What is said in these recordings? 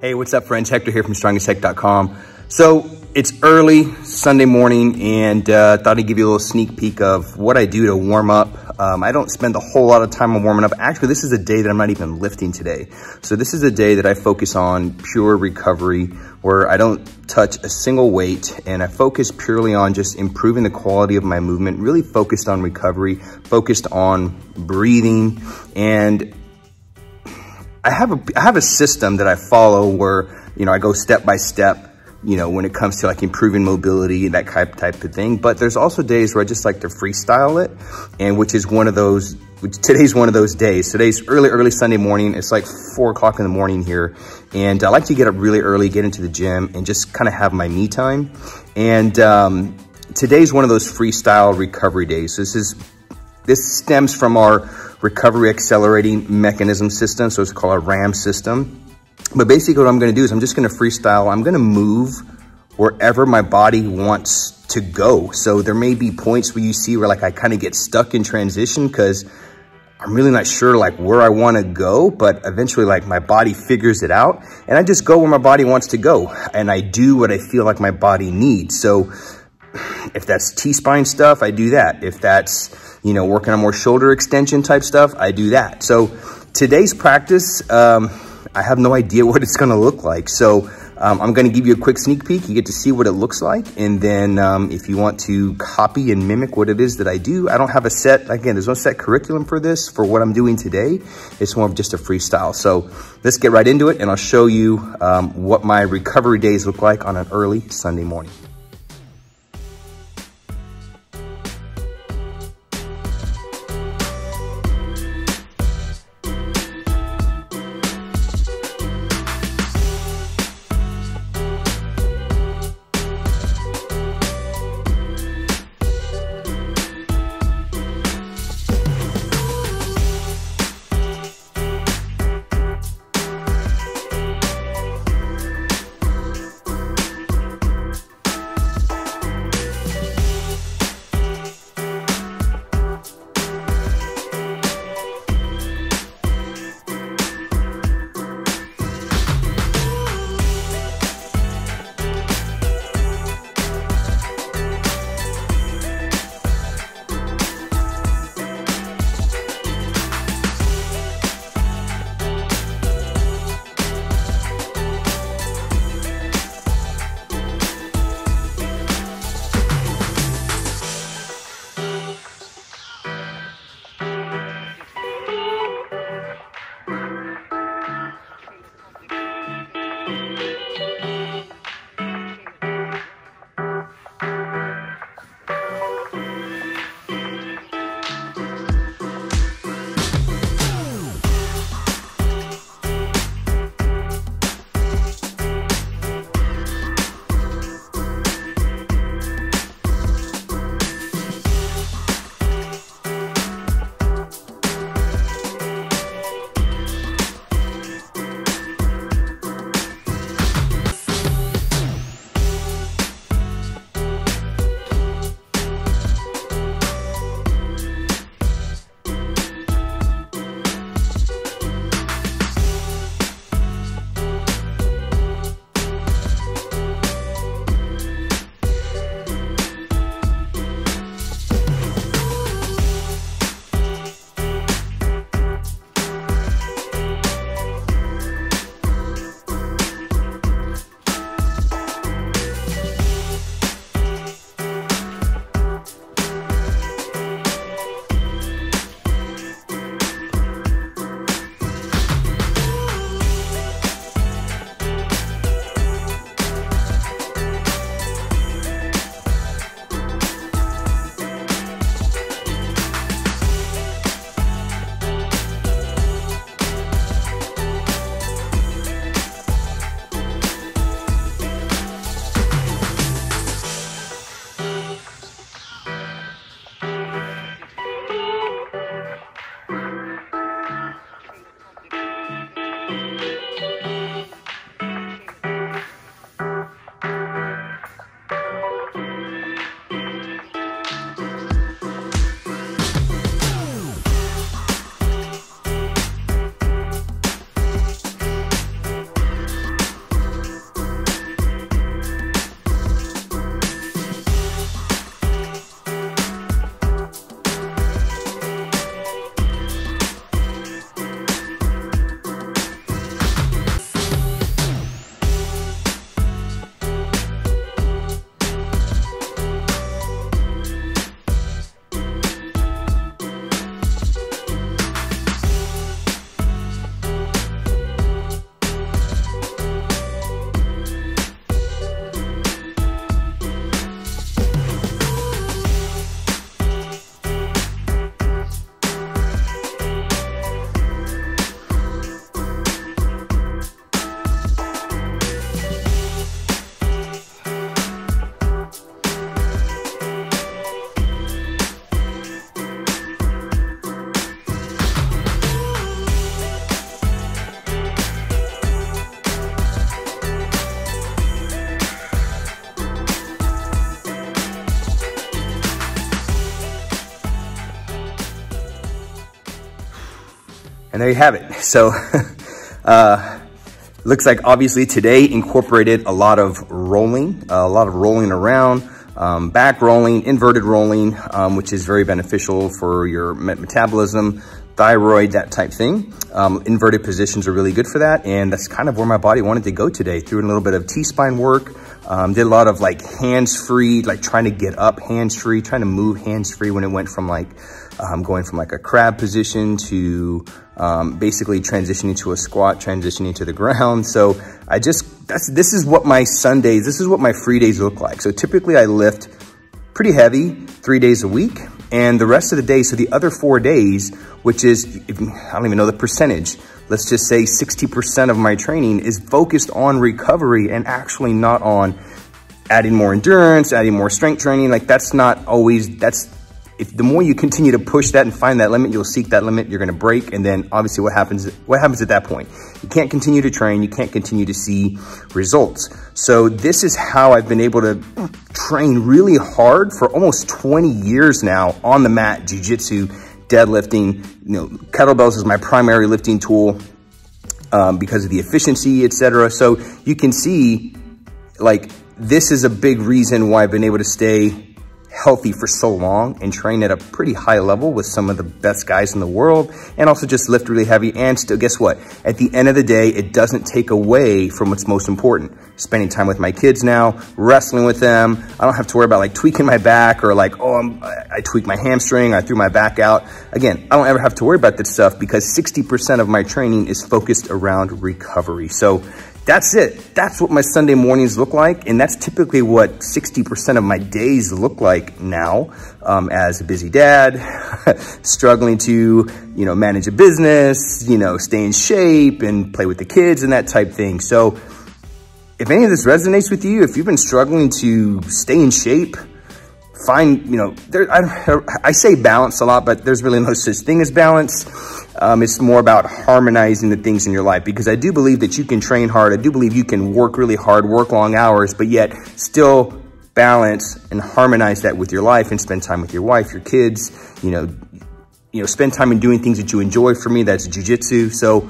Hey, what's up, friends? Hector here from StrongestHec.com. So it's early Sunday morning, and thought I'd give you a little sneak peek of what I do to warm up. I don't spend a whole lot of time on warming up. Actually, this is a day that I'm not even lifting today. So this is a day that I focus on pure recovery, where I don't touch a single weight, and I focus purely on just improving the quality of my movement, really focused on recovery, focused on breathing. And I have a system that I follow where, you know, I go step by step, you know, when it comes to like improving mobility and that type of thing. But there's also days where I just like to freestyle it, and today's one of those days. Today's early Sunday morning. It's like 4 o'clock in the morning here. And I like to get up really early, get into the gym, and just kind of have my me time. And today's one of those freestyle recovery days. This stems from our recovery accelerating mechanism system. So it's called a R.A.M system. But basically what I'm gonna do is I'm just gonna freestyle. I'm gonna move wherever my body wants to go. So there may be points where you see where like I kind of get stuck in transition because I'm really not sure like where I wanna go, but eventually like my body figures it out, and I just go where my body wants to go, and I do what I feel like my body needs. So if that's T-spine stuff, I do that. If that's, you know, working on more shoulder extension type stuff, I do that. So today's practice, I have no idea what it's gonna look like. So I'm gonna give you a quick sneak peek. You get to see what it looks like. And then if you want to copy and mimic what it is that I do, I don't have a set, again, there's no set curriculum for this, for what I'm doing today. It's more of just a freestyle. So let's get right into it, and I'll show you what my recovery days look like on an early Sunday morning. there you have it. So looks like obviously today incorporated a lot of rolling around, back rolling, inverted rolling, which is very beneficial for your metabolism, thyroid, that type thing. Inverted positions are really good for that. And that's kind of where my body wanted to go today. Threw in a little bit of T-spine work, did a lot of like hands-free, like trying to get up hands-free, trying to move hands-free when it went from like, going from like a crab position to basically transitioning to a squat, transitioning to the ground. So this is what my Sundays, this is what my free days look like. So typically I lift pretty heavy 3 days a week, and the rest of the day, so the other 4 days, which is, I don't even know the percentage, let's just say 60% of my training is focused on recovery and actually not on adding more endurance, adding more strength training. Like that's not always, if the more you continue to push that and find that limit, you'll seek that limit, you're gonna break. And then obviously what happens at that point? You can't continue to train, you can't continue to see results. So this is how I've been able to train really hard for almost 20 years now on the mat, jiu-jitsu, deadlifting. You know, kettlebells is my primary lifting tool because of the efficiency, etc. So you can see, like, this is a big reason why I've been able to stay healthy for so long and train at a pretty high level with some of the best guys in the world, and also just lift really heavy. And still, guess what? At the end of the day, it doesn't take away from what's most important. Spending time with my kids now, wrestling with them. I don't have to worry about like tweaking my back or like, oh, I tweaked my hamstring, I threw my back out. Again, I don't ever have to worry about this stuff because 60% of my training is focused around recovery. So that's it. That's what my Sunday mornings look like. And that's typically what 60% of my days look like now, as a busy dad, struggling to, you know, manage a business, you know, stay in shape and play with the kids and that type thing. So if any of this resonates with you, if you've been struggling to stay in shape, find, you know, I say balance a lot, but there's really no such thing as balance. It's more about harmonizing the things in your life, because I do believe that you can train hard. I do believe you can work really hard, work long hours, but yet still balance and harmonize that with your life and spend time with your wife, your kids, you know, spend time in doing things that you enjoy. For me, that's jiu-jitsu. So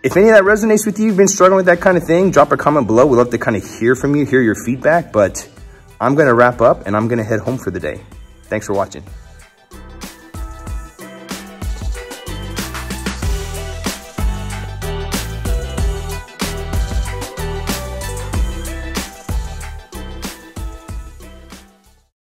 if any of that resonates with you, you've been struggling with that kind of thing, drop a comment below. We'd love to kind of hear from you, hear your feedback, but I'm going to wrap up and I'm going to head home for the day. Thanks for watching.